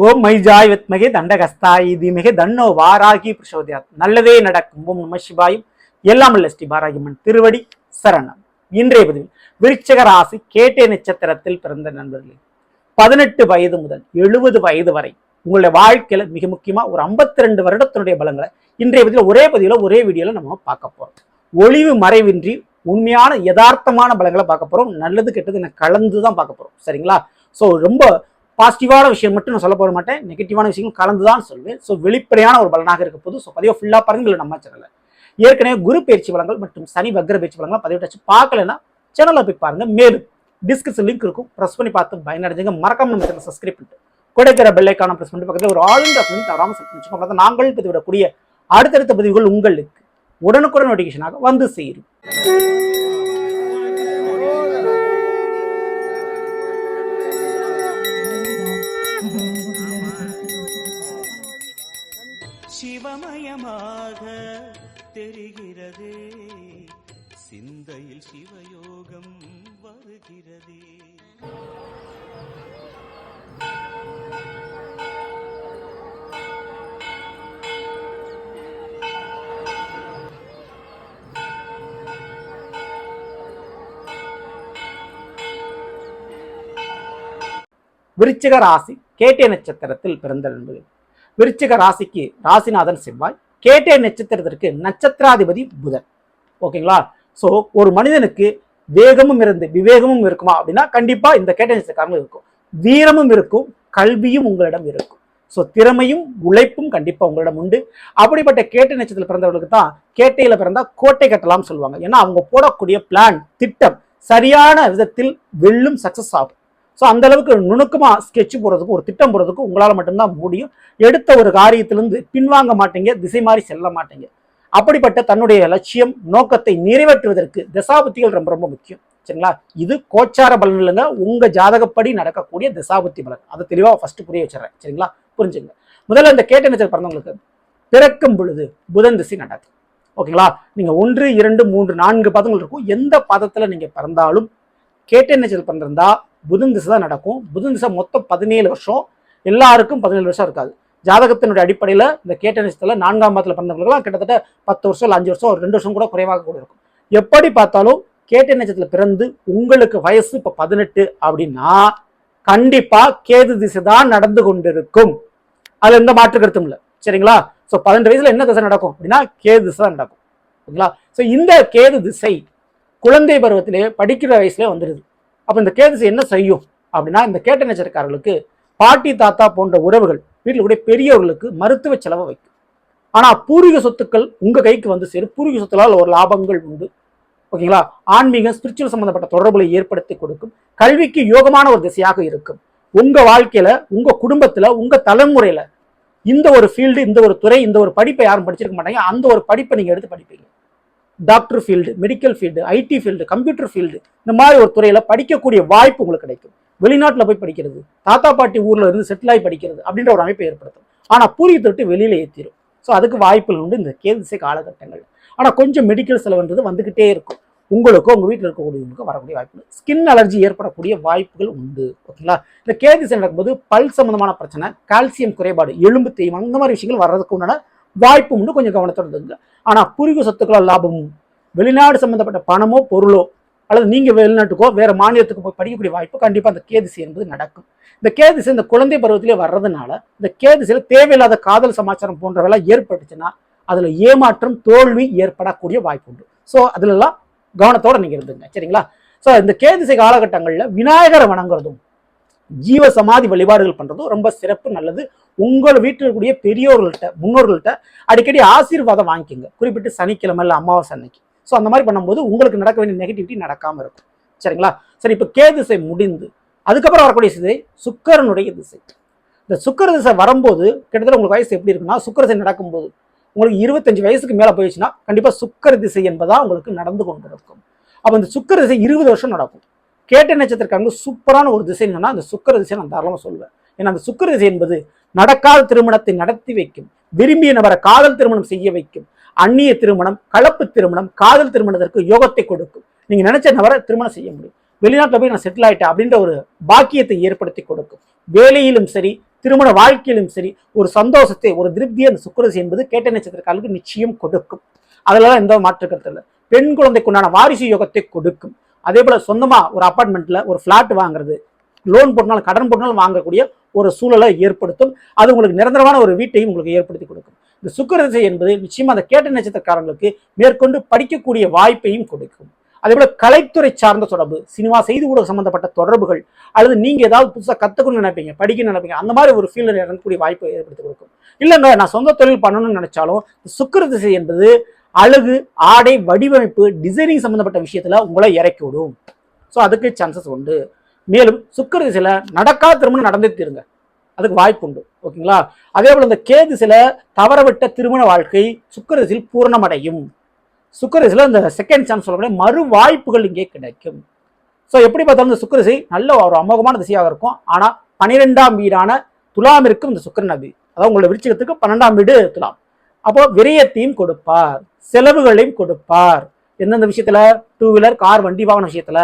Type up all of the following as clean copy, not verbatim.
ஓம் மைஜாய் வித்மகே தண்டகஸ்தாயி தீமகே தன்னோ வாராகி பிரசோதயாத். நல்லதே நடக்கும். ஓம் நம சிவாயும். எல்லாம் உள்ள ஸ்ரீ பாராகிமன் திருவடி சரணம். இன்றைய பதிவில் விருச்சிக ராசி கேட்டை நட்சத்திரத்தில் பிறந்த நண்பர்களே, 18 வயது முதல் 70 வயது வரை உங்களுடைய வாழ்க்கையில மிக முக்கியமா ஒரு 52 வருடத்தினுடைய பலங்களை இன்றைய பதிவில் ஒரே பதிவில் ஒரே வீடியோல நம்ம பார்க்க போறோம். ஒளிவு மறைவின்றி உண்மையான யதார்த்தமான பலங்களை பார்க்க போறோம். நல்லது கெட்டது எனக்கு கலந்துதான் பார்க்க போறோம். சரிங்களா? ஸோ ரொம்ப பாசிட்டிவான விஷயம் மட்டும் நான் சொல்ல போக மாட்டேன், நெகட்டிவான விஷயங்கள் கலந்து தான் சொல்வேன். ஸோ வெளிப்படையான ஒரு பலனாக இருக்க போது. ஸோ பதிவை ஃபுல்லாக பாருங்கள். நம்ம சேனலில் ஏற்கனவே குரு பயிற்சி பலங்கள் மற்றும் சனி வக்ர பயிற்சி பலங்கள் பதிவிட்டாச்சு. பார்க்கலன்னா சேனலில் போய் பாருங்க. மேலும் டிஸ்கிரிப்ஷன் லிங்க் இருக்கும், ப்ரெஸ் பண்ணி பார்த்து பயனடைஞ்சுங்க. மறக்காம நம்ம சேனல் சப்ஸ்கிரைப் பண்ணிட்டு கொடுக்கிற பெல்லைக்கான ப்ரெஸ் பண்ணிட்டு பக்கத்தில் ஒரு ஆளுநர் அப்படின்னு தவறாமல் செட் பண்ணிச்சுக்கோங்க. நாங்கள் பதிவிடக்கூடிய அடுத்தடுத்த பதிவுகள் உங்களுக்கு உடனுக்குடன் நோட்டிஃபிகேஷனாக வந்து சேரும். சிவமயமாக தெரிகிறதே, சிந்தையில் சிவயோகம் வருகிறதே. விருச்சிக ராசி கேட்டை நட்சத்திரத்தில் பிறந்த நண்பர்கள். விருச்சிக ராசிக்கு ராசிநாதன் செவ்வாய், கேட்டை நட்சத்திரத்திற்கு நட்சத்திராதிபதி புதன். ஓகேங்களா? ஸோ ஒரு மனிதனுக்கு வேகமும் இருந்து விவேகமும் இருக்குமா அப்படின்னா கண்டிப்பா இந்த கேட்டை நட்சத்திரக்காரங்களும் இருக்கும். வீரமும் இருக்கும், கல்வியும் உங்களிடம் இருக்கும். ஸோ திறமையும் உழைப்பும் கண்டிப்பா உங்களிடம் உண்டு. அப்படிப்பட்ட கேட்டை நட்சத்திரத்தில் பிறந்தவர்களுக்கு தான் கேட்டையில பிறந்தா கோட்டை கட்டலாம் சொல்லுவாங்க. ஏன்னா அவங்க போடக்கூடிய பிளான் திட்டம் சரியான விதத்தில் வெல்லும், சக்சஸ் ஆகும். ஸோ அந்த அளவுக்கு நுணுக்கமா ஸ்கெட்ச் போடுறதுக்கு ஒரு திட்டம் போடுறதுக்கு உங்களால் மட்டும்தான் முடியும். எடுத்த ஒரு காரியத்திலிருந்து பின்வாங்க மாட்டீங்க, திசை மாறி செல்ல மாட்டீங்க. அப்படிப்பட்ட தன்னுடைய லட்சியம் நோக்கத்தை நிறைவேற்றுவதற்கு திசாபுத்திகள் ரொம்ப ரொம்ப முக்கியம். சரிங்களா? இது கோச்சார பலன் இல்லைங்க, உங்க ஜாதகப்படி நடக்கக்கூடிய திசாபுத்தி பலன். அதை தெளிவா ஃபர்ஸ்ட் புரிய வச்சிடறேன். சரிங்களா? புரிஞ்சுங்க. முதல்ல இந்த கேட்டை நட்சத்திரம் பிறந்தவங்களுக்கு பிறக்கும் பொழுது புதன் திசை நடக்கும். ஓகேங்களா? நீங்க 1, 2, 3, 4 பாதங்கள் இருக்கும். எந்த பாதத்துல நீங்க பிறந்தாலும் கேட்டை நட்சத்திரம் பிறந்திருந்தா புதன் திசை தான் நடக்கும். புதன் திசை மொத்தம் 17 வருஷம். எல்லாருக்கும் 17 வருஷம் இருக்காது. ஜாதகத்தினுடைய அடிப்படையில் இந்த கேட்டை நட்சத்திரத்தில் 4ஆம் பாதத்தில் பிறந்தவங்களுக்குலாம் கிட்டத்தட்ட 10 வருஷம் இல்லை 5 வருஷம், ஒரு 2 வருஷம் கூட குறைவாக கூட இருக்கும். எப்படி பார்த்தாலும் கேட்டை நட்சத்திரத்தில் பிறந்து உங்களுக்கு வயசு இப்போ 18 அப்படின்னா கண்டிப்பா கேது திசை தான் நடந்து கொண்டிருக்கும். அதுல எந்த மாற்று கருத்தும் இல்லை. சரிங்களா? ஸோ 18 வயசுல என்ன திசை நடக்கும் அப்படின்னா கேது திசை தான் நடக்கும். ஓகேங்களா? ஸோ இந்த கேது திசை குழந்தை பருவத்திலே படிக்கிற வயசுலேயே வந்துடுது. அப்போ இந்த கேது திசை என்ன செய்யும் அப்படின்னா இந்த கேட்டை நட்சத்திரக்காரர்களுக்கு பாட்டி தாத்தா போன்ற உறவுகள் வீட்டில் கூட பெரியவர்களுக்கு மருத்துவ செலவை வைக்கும். ஆனால் பூர்வீக சொத்துக்கள் உங்க கைக்கு வந்து சேரும். பூர்வீக சொத்துக்களால் ஒரு லாபங்கள் உண்டு. ஓகேங்களா? ஆன்மீகம் ஸ்பிரிச்சுவல் சம்பந்தப்பட்ட தொடர்புகளை ஏற்படுத்தி கொடுக்கும். கல்விக்கு யோகமான ஒரு திசையாக இருக்கும். உங்க வாழ்க்கையில, உங்க குடும்பத்துல, உங்க தலைமுறையில இந்த ஒரு ஃபீல்டு, இந்த ஒரு துறை, இந்த ஒரு படிப்பை யாரும் படிச்சிருக்க மாட்டாங்க. அந்த ஒரு படிப்பை நீங்க எடுத்து படிப்பீங்க. Doctor field, medical field, IT field, computer field, இந்த மாதிரி ஒரு துறையில படிக்கக்கூடிய வாய்ப்பு உங்களுக்கு கிடைக்கும். வெளிநாட்டில் போய் படிக்கிறது, தாத்தா பாட்டி ஊர்ல இருந்து செட்டில் ஆகி படிக்கிறது அப்படின்ற ஒரு அமைப்பை ஏற்படுத்தும். ஆனா பூர்வீகத்தை விட்டு வெளியில ஏற்றிடும். ஸோ அதுக்கு வாய்ப்புகள் உண்டு இந்த கேது திசை காலகட்டங்கள். ஆனா கொஞ்சம் மெடிக்கல் செலவுன்றது வந்துகிட்டே இருக்கும். உங்களுக்கோ உங்க வீட்டில் இருக்கக்கூடியவங்களுக்கோ வரக்கூடிய வாய்ப்புகள், ஸ்கின் அலர்ஜி ஏற்படக்கூடிய வாய்ப்புகள் உண்டு. ஓகேங்களா? இந்த கேது திசை நடக்கும்போது பல் சம்பந்தமான பிரச்சனை, கால்சியம் குறைபாடு, எலும்பு தேய்மானம், இந்த மாதிரி விஷயங்கள் வர்றதுக்கு உண்டான வாய்ப்பு உண்டு. கொஞ்சம் கவனத்தோடு இருந்துங்க. ஆனா பூர்வீக சொத்துக்களோ லாபமும், வெளிநாடு சம்பந்தப்பட்ட பணமோ பொருளோ, அல்லது நீங்க வெளிநாட்டுக்கோ வேற மாநிலத்துக்கு போய் படிக்கக்கூடிய வாய்ப்பு கண்டிப்பா அந்த கேதிசை என்பது நடக்கும். இந்த கேதிசை இந்த குழந்தை பருவத்திலே வர்றதுனால இந்த கேதிசையில தேவையில்லாத காதல் சமாச்சாரம் போன்றவெல்லாம் ஏற்பட்டுச்சுன்னா அதுல ஏமாற்றம், தோல்வி ஏற்படக்கூடிய வாய்ப்பு உண்டு. ஸோ அதுல எல்லாம் கவனத்தோட நீங்க இருந்துங்க. சரிங்களா? ஸோ இந்த கேதிசை காலகட்டங்கள்ல விநாயகரை வணங்குறதும் ஜீவ சமாதி வழிபாடுகள் பண்றதும் ரொம்ப சிறப்பு, நல்லது. உங்கள் வீட்டில் இருக்கக்கூடிய பெரியோர்கள்ட்ட, முன்னோர்கள்ட்ட அடிக்கடி ஆசீர்வாதம் வாங்கிக்கோங்க. குறிப்பிட்டு சனிக்கிழமை இல்லை அமாவாசை அன்னைக்கு. ஸோ அந்த மாதிரி பண்ணும்போது உங்களுக்கு நடக்க வேண்டிய நெகட்டிவிட்டி நடக்காம இருக்கும். சரிங்களா? சரி, இப்போ கேது திசை முடிந்து அதுக்கப்புறம் வரக்கூடிய திசை சுக்கிரனுடைய திசை. இந்த சுக்கிர திசை வரும்போது கிட்டத்தட்ட உங்களுக்கு வயசு எப்படி இருக்குன்னா, சுக்கிர திசை நடக்கும்போது உங்களுக்கு 25 வயசுக்கு மேல போயிடுச்சுன்னா கண்டிப்பா சுக்கிர திசை என்பதா உங்களுக்கு நடந்து கொண்டிருக்கும். அப்போ இந்த சுக்கிர திசை 20 வருஷம் நடக்கும். கேட்டை நட்சத்திரக்காரங்க சூப்பரான ஒரு திசை என்னன்னா அந்த சுக்கிர திசை நான் தாராளமாக சொல்லுவேன். ஏன்னா அந்த சுக்கிர திசை என்பது நடக்காத திருமணத்தை நடத்தி வைக்கும், விரும்பிய நபரை காதல் திருமணம் செய்ய வைக்கும், அந்நிய திருமணம், கலப்பு திருமணம், காதல் திருமணத்திற்கு யோகத்தை கொடுக்கும். நீங்க நினைச்ச நபரை திருமணம் செய்ய முடியும். வெளிநாட்டில் போய் நான் செட்டில் ஆயிட்டேன் அப்படின்ற ஒரு பாக்கியத்தை ஏற்படுத்தி கொடுக்கும். வேலையிலும் சரி, திருமண வாழ்க்கையிலும் சரி ஒரு சந்தோஷத்தை ஒரு திருப்தியை அந்த சுக்கிரதிசை என்பது கேட்டை நட்சத்திரக்காரர்களுக்கு நிச்சயம் கொடுக்கும். அதெல்லாம் எந்த மாற்று கருத்து இல்லை. பெண் குழந்தைக்கு உண்டான வாரிசு யோகத்தை கொடுக்கும். அதே போல சொந்தமா ஒரு அபார்ட்மெண்ட்ல ஒரு பிளாட் வாங்குறது, லோன் போட்டனாலும் கடன் போட்டனாலும் வாங்கக்கூடிய ஒரு சூழலை ஏற்படுத்தும். அது உங்களுக்கு நிரந்தரமான ஒரு வீட்டையும் உங்களுக்கு ஏற்படுத்தி கொடுக்கும். இந்த சுக்கிரதிசை என்பது நிச்சயமா அந்த கேட்டை நட்சத்திரக்காரங்களுக்கு மேற்கொண்டு படிக்கக்கூடிய வாய்ப்பையும் கொடுக்கும். அதே போல கலைத்துறை சார்ந்த தொடர்பு, சினிமா செய்தி ஊடக சம்பந்தப்பட்ட தொடர்புகள், அல்லது நீங்க ஏதாவது புதுசாக கத்துக்கணும்னு நினைப்பீங்க, படிக்கணும்னு நினைப்பீங்க, அந்த மாதிரி ஒரு ஃபீல்டில் இறங்கக்கூடிய வாய்ப்பை ஏற்படுத்தி கொடுக்கும். இல்லைங்க நான் சொந்த தொழில் பண்ணணும்னு நினைச்சாலும் சுக்கிரதிசை என்பது அழகு, ஆடை, வடிவமைப்பு, டிசைனிங் சம்பந்தப்பட்ட விஷயத்துல உங்களை இறக்கி விடும். ஸோ அதுக்கு சான்சஸ் உண்டு. மேலும் சுக்கிரதிசையில நடக்காத திருமணம் நடந்தே தீருங்க, அதுக்கு வாய்ப்பு உண்டு. ஓகேங்களா? அதே போல இந்த கேதுசில தவறவிட்ட திருமண வாழ்க்கை சுக்கிரதிசையில் பூரணமடையும். சுக்கிரதிசையில இந்த செகண்ட் சான்ஸ் சொல்லக்கூடிய மறு வாய்ப்புகள் இங்கே கிடைக்கும். ஸோ எப்படி பார்த்தாலும் இந்த சுக்கிரதிசை நல்ல ஒரு அமோகமான திசையாக இருக்கும். ஆனா 12ஆம் வீடான துலாமிற்கும் இந்த சுக்கிரன் அதி, அதாவது உங்களோட விருச்சிகத்துக்கு 12ஆம் வீடு துலாம். அப்போ விரயத்தையும் கொடுப்பார், செலவுகளையும் கொடுப்பார். எந்தெந்த விஷயத்துல? டூ வீலர், கார், வண்டி வாகன விஷயத்துல,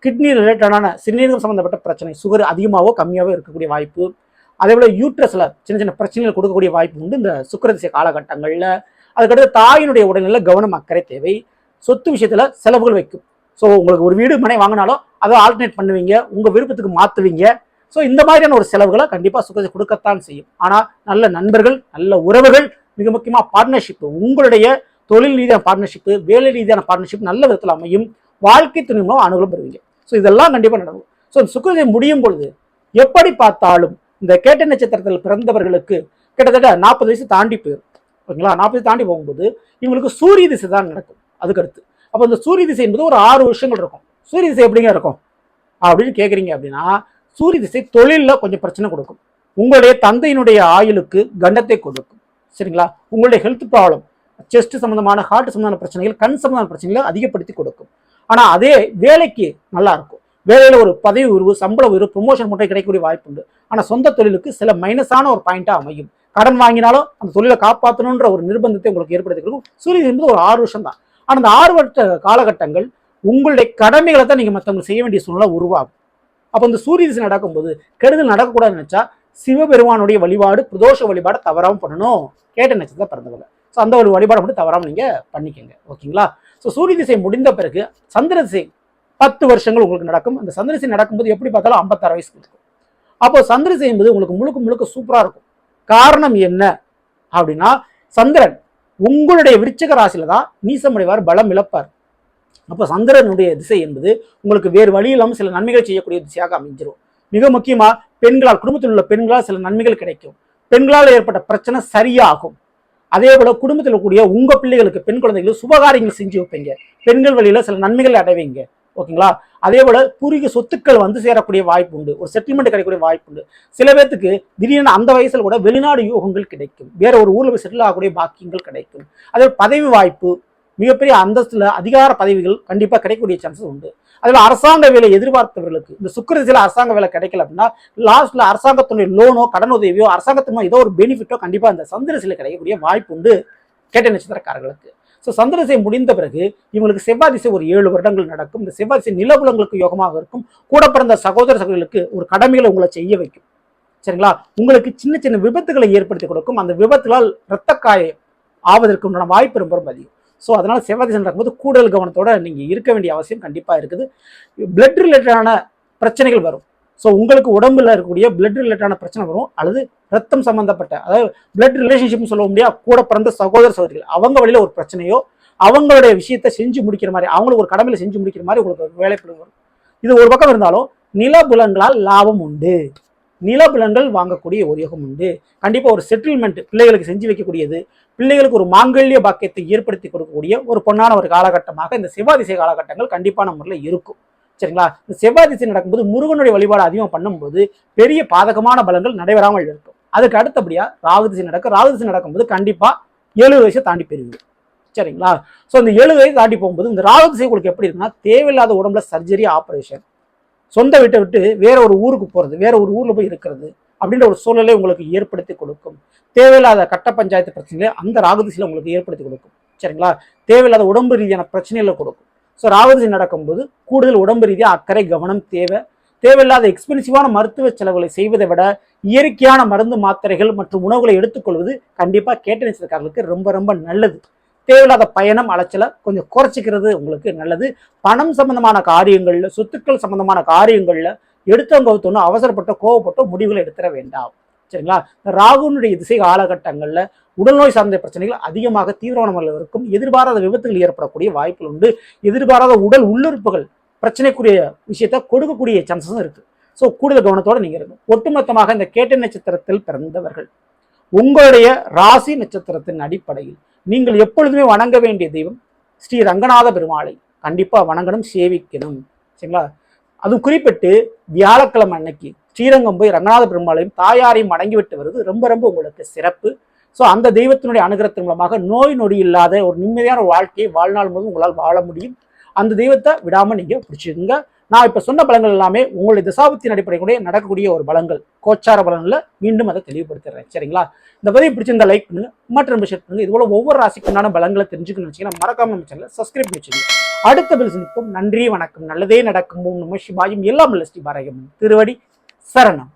கிட்னி ரிலேட்டடான சிறுநீரகம் சம்பந்தப்பட்ட பிரச்சனை, சுகர் அதிகமாகவோ கம்மியாவோ இருக்கக்கூடிய வாய்ப்பு. அதே போல யூட்ரஸ்ல சின்ன சின்ன பிரச்சனைகள் கொடுக்கக்கூடிய வாய்ப்பு உண்டு இந்த சுக்கிரதிசை காலகட்டங்கள்ல. அதுக்கடுத்து தாயினுடைய உடல்நிலை கவனம் அக்கறை தேவை. சொத்து விஷயத்துல செலவுகள் வைக்கும். ஸோ உங்களுக்கு ஒரு வீடு மனை வாங்கினாலும் அதை ஆல்டர்னேட் பண்ணுவீங்க, உங்க விருப்பத்துக்கு மாத்துவீங்க. ஸோ இந்த மாதிரியான ஒரு செலவுகளை கண்டிப்பா சுக்கிரதிசை கொடுக்கத்தான் செய்யும். ஆனா நல்ல நண்பர்கள், நல்ல உறவுகள், மிக முக்கியமா பார்ட்னர்ஷிப், உங்களுடைய தொழில் ரீதியான பார்ட்னர்ஷிப், வேலை ரீதியான பார்ட்னர்ஷிப் நல்ல விதத்தில் அமையும். வாழ்க்கை துணை மூலம் அனுகூலம் பெறுவீங்க. ஸோ இதெல்லாம் கண்டிப்பா நடக்கும். ஸோ சுக்கிரதிசை முடியும் பொழுது எப்படி பார்த்தாலும் இந்த கேட்டை நட்சத்திரத்தில் பிறந்தவர்களுக்கு கிட்டத்தட்ட 40 வயசு தாண்டி போயிடும். ஓகேங்களா? 40 தாண்டி போகும்போது இவங்களுக்கு சூரிய திசை தான் நடக்கும். அதுக்கடுத்து அப்போ இந்த சூரிய திசை என்பது ஒரு 6 வருஷங்கள் இருக்கும். சூரிய திசை எப்படிங்க இருக்கும் அப்படின்னு கேட்குறீங்க அப்படின்னா, சூரிய திசை தொழிலில் கொஞ்சம் பிரச்சனை கொடுக்கும். உங்களுடைய தந்தையினுடைய ஆயுளுக்கு கண்டத்தை கொடுக்கும். சரிங்களா? உங்களுடைய ஹெல்த் ப்ராப்ளம், செஸ்ட் சம்பந்தமான, ஹார்ட் சம்பந்தமான பிரச்சனைகள், கண் சம்பந்தமான பிரச்சனைகளை அதிகப்படுத்தி கொடுக்கும். ஆனா அதே வேலைக்கு நல்லா இருக்கும். வேலையில ஒரு பதவி உயர்வு, சம்பள உயர்வு, ப்ரொமோஷன் மட்டும் கிடைக்கக்கூடிய வாய்ப்பு உண்டு. ஆனா சொந்த தொழிலுக்கு சில மைனஸான ஒரு பாயிண்டா அமையும். கடன் வாங்கினாலும் அந்த தொழிலை காப்பாற்றணுன்ற ஒரு நிர்பந்தத்தை உங்களுக்கு ஏற்படுத்தி கொடுக்கும். சூரியன் என்பது ஒரு 6 வருஷம் தான். ஆனா அந்த 6 வருஷ காலகட்டங்கள் உங்களுடைய கடமைகளை தான் நீங்க மற்றவங்க செய்ய வேண்டிய சூழ்நிலை உருவாகும். அப்போ இந்த சூரிய திசை நடக்கும்போது கெடுதல் நடக்கக்கூடாதுன்னு நினைச்சா சிவபெருமானுடைய வழிபாடு, பிரதோஷ வழிபாடு தவறாம பண்ணணும். கேட்ட நட்சத்திரத்தை பிறந்தவங்க. ஸோ அந்த ஒரு வழிபாடை மட்டும் தவறாம நீங்க பண்ணிக்கங்க. ஓகேங்களா? ஸோ சூரிய திசை முடிந்த பிறகு சந்திர திசை 10 வருஷங்கள் உங்களுக்கு நடக்கும். அந்த சந்திர திசை நடக்கும்போது எப்படி பார்த்தாலும் 56 வயசுக்கு இருக்கும். அப்போ சந்திர திசை என்பது உங்களுக்கு முழுக்க முழுக்க சூப்பரா இருக்கும். காரணம் என்ன அப்படின்னா, சந்திரன் உங்களுடைய விருச்சிக ராசியில தான் நீசமடைவார், பலம் இழப்பார். அப்போ சந்திரனுடைய திசை என்பது உங்களுக்கு வேறு வழி இல்லாமல் சில நன்மைகள் செய்யக்கூடிய திசையாக அமைஞ்சிரும். மிக முக்கியமா பெண்களால், குடும்பத்தில் உள்ள பெண்களால் சில நன்மைகள் கிடைக்கும். பெண்களால் ஏற்பட்ட பிரச்சனை சரியாகும். அதே போல குடும்பத்தில் கூடிய உங்க பிள்ளைகளுக்கு, பெண் குழந்தைகளுக்கு சுபகாரியங்கள் செஞ்சு வைப்பீங்க. பெண்கள் வழியில சில நன்மைகள் அடைவீங்க. ஓகேங்களா? அதே போல பூர்வீக சொத்துக்கள் வந்து சேரக்கூடிய வாய்ப்பு உண்டு. ஒரு செட்டில்மெண்ட் கிடைக்கக்கூடிய வாய்ப்பு உண்டு. சில பேர்த்துக்கு திடீர்னு அந்த வயசுல கூட வெளிநாடு யோகங்கள் கிடைக்கும். வேற ஒரு ஊர்ல போய் செட்டில் ஆகக்கூடிய பாக்கியங்கள் கிடைக்கும். அதே பதவி வாய்ப்பு, மிகப்பெரிய அந்தஸ்துல அதிகார பதவிகள் கண்டிப்பா கிடைக்கக்கூடிய சான்சஸ் உண்டு. அதுல அரசாங்க வேலை எதிர்பார்த்தவர்களுக்கு இந்த சுக்கிரதிசையில அரசாங்க வேலை கிடைக்கல அப்படின்னா, லாஸ்ட்ல அரசாங்கத்தினுடைய லோனோ, கடன் உதவியோ, அரசாங்கத்தின் ஏதோ ஒரு பெனிஃபிட்டோ கண்டிப்பா அந்த சந்திரதிசையில கிடைக்கக்கூடிய வாய்ப்பு உண்டு கேட்ட நட்சத்திரக்காரர்களுக்கு. ஸோ சந்திரதிசை முடிந்த பிறகு இவங்களுக்கு செவ்வாய் திசை ஒரு 7 வருடங்கள் நடக்கும். இந்த செவ்வாய் திசை நிலபுலங்களுக்கு யோகமாக இருக்கும். கூட பிறந்த சகோதர சகோதரிகளுக்கு ஒரு கடமைகளை உங்களை செய்ய வைக்கும். சரிங்களா? உங்களுக்கு சின்ன சின்ன விபத்துகளை ஏற்படுத்தி கொடுக்கும். அந்த விபத்துகளால் இரத்தக்காயம் ஆவதற்கு உண்டான வாய்ப்பு ரொம்ப அதிகம். ஸோ அதனால செவ்வாய் திசை நடக்கும்போது கூடுதல் கவனத்தோட நீங்க இருக்க வேண்டிய அவசியம் கண்டிப்பா இருக்குது. பிளட் ரிலேட்டடான பிரச்சனைகள் வரும். ஸோ உங்களுக்கு உடம்புல இருக்கக்கூடிய பிளட் ரிலேட்டடான பிரச்சனை வரும், அல்லது ரத்தம் சம்பந்தப்பட்ட, அதாவது பிளட் ரிலேஷன்ஷிப்னு சொல்ல முடியாது, கூட பிறந்த சகோதர சகோதரிகள் அவங்க வழியில ஒரு பிரச்சனையோ, அவங்களுடைய விஷயத்தை செஞ்சு முடிக்கிற மாதிரி, அவங்களுக்கு ஒரு கடமையில செஞ்சு முடிக்கிற மாதிரி உங்களுக்கு வேலைப்படும் வரும். இது ஒரு பக்கம் இருந்தாலும் நிலபுலங்களால் லாபம் உண்டு. நிலபுலங்கள் வாங்கக்கூடிய ஒரு யோகம் உண்டு. கண்டிப்பா ஒரு செட்டில்மெண்ட் பிள்ளைகளுக்கு செஞ்சு வைக்கக்கூடியது, பிள்ளைகளுக்கு ஒரு மாங்கல்ய பாக்கியத்தை ஏற்படுத்தி கொடுக்கக்கூடிய ஒரு பொன்னான ஒரு காலகட்டமாக இந்த செவ்வாய் திசை காலகட்டங்கள் கண்டிப்பான முறையில் இருக்கும். சரிங்களா? இந்த செவ்வாய் திசை நடக்கும்போது முருகனுடைய வழிபாடு அதிகம் பண்ணும்போது பெரிய பாதகமான பலன்கள் நடைபெறாமல் இருக்கும். அதுக்கு அடுத்தபடியா ராகு திசை நடக்கும். ராகு திசை நடக்கும்போது கண்டிப்பா 7 வயசை தாண்டி பெறுவீங்க. சரிங்களா? ஸோ இந்த 7 வயசு தாண்டி போகும்போது இந்த ராகு திசை உங்களுக்கு எப்படி இருக்குன்னா, தேவையில்லாத உடம்புல சர்ஜரி, ஆப்ரேஷன், சொந்த வீட்டை விட்டு வேற ஒரு ஊருக்கு போறது, வேற ஒரு ஊர்ல போய் இருக்கிறது அப்படின்ற ஒரு சூழலை உங்களுக்கு ஏற்படுத்தி கொடுக்கும். தேவையில்லாத கட்ட பஞ்சாயத்து பிரச்சனைகளை அந்த ராகு திசையில உங்களுக்கு ஏற்படுத்தி கொடுக்கும். சரிங்களா? தேவையில்லாத உடம்பு ரீதியான பிரச்சனைகளை கொடுக்கும். ஸோ ராகு திசை நடக்கும்போது கூடுதல் உடம்பு ரீதியாக அக்கறை, கவனம் தேவை. தேவையில்லாத எக்ஸ்பென்சிவான மருத்துவ செலவுகளை செய்வதை விட இயற்கையான மருந்து மாத்திரைகள் மற்றும் உணவுகளை எடுத்துக்கொள்வது கண்டிப்பாக கேட்டை நட்சத்திரக்காரர்களுக்கு ரொம்ப ரொம்ப நல்லது. தேவையில்லாத பயணம் அலைச்சலை கொஞ்சம் குறைச்சிக்கிறது உங்களுக்கு நல்லது. பணம் சம்பந்தமான காரியங்கள்ல, சொத்துக்கள் சம்பந்தமான காரியங்கள்ல எடுத்தவங்க அவசரப்பட்ட கோவப்பட்ட முடிவுகளை எடுத்துட வேண்டாம். சரிங்களா? ராகுனுடைய திசை காலகட்டங்கள்ல உடல்நோய் சார்ந்த பிரச்சனைகள் அதிகமாக தீவிரமான இருக்கும். எதிர்பாராத விபத்துகள் ஏற்படக்கூடிய வாய்ப்புகள் உண்டு. எதிர்பாராத உடல் உள்ளுறுப்புகள் பிரச்சனைக்குரிய விஷயத்த கொடுக்கக்கூடிய சான்சஸும் இருக்கு. ஸோ கூடுதல் கவனத்தோட நீங்க இருக்கும். ஒட்டுமொத்தமாக இந்த கேட்டை நட்சத்திரத்தில் பிறந்தவர்கள் உங்களுடைய ராசி நட்சத்திரத்தின் அடிப்படையில் நீங்கள் எப்பொழுதுமே வணங்க வேண்டிய தெய்வம் ஸ்ரீ ரங்கநாத பெருமாளை கண்டிப்பா வணங்கணும், சேவிக்கணும். சரிங்களா? அதுவும் குறிப்பிட்டு வியாழக்கிழமை அன்னைக்கு ஸ்ரீரங்கம் போய் ரங்கநாத பெருமாளையும் தாயாரையும் வணங்கிவிட்டு வருவது ரொம்ப ரொம்ப உங்களுக்கு சிறப்பு. ஸோ அந்த தெய்வத்தினுடைய அனுகிரகத்தின் மூலமாக நோய் நொடி இல்லாத ஒரு நிம்மதியான வாழ்க்கையை வாழ்நாள் போது உங்களால் வாழ முடியும். அந்த தெய்வத்தை விடாம நீங்க பிடிச்சிருங்க. நான் இப்ப சொன்ன பலங்கள் எல்லாமே உங்களுடைய திசாபத்தின் அடிப்படையிலே நடக்கக்கூடிய ஒரு பலங்கள், கோச்சார பலன்ல மீண்டும் அதை தெளிவுபடுத்துறேன். சரிங்களா? இந்த பதிவு பிடிச்சிருந்தா லைக் பண்ணுங்க, மற்றும் ஷேர் பண்ணுங்க. இது போல ஒவ்வொரு ராசிக்குண்டான பலங்களை தெரிஞ்சுக்கணும்னு வச்சுக்கோங்க. மறக்காம நம்ம சேனலை சப்ஸ்கிரைப் பண்ணி வச்சுக்கோங்க. அடுத்த பில் சந்திப்போம். நன்றி, வணக்கம். நல்லதே நடக்கும். நம சிவாயும். எல்லாம் நல்ல ஸ்ரீ பாரகம் திருவடி சரணம்.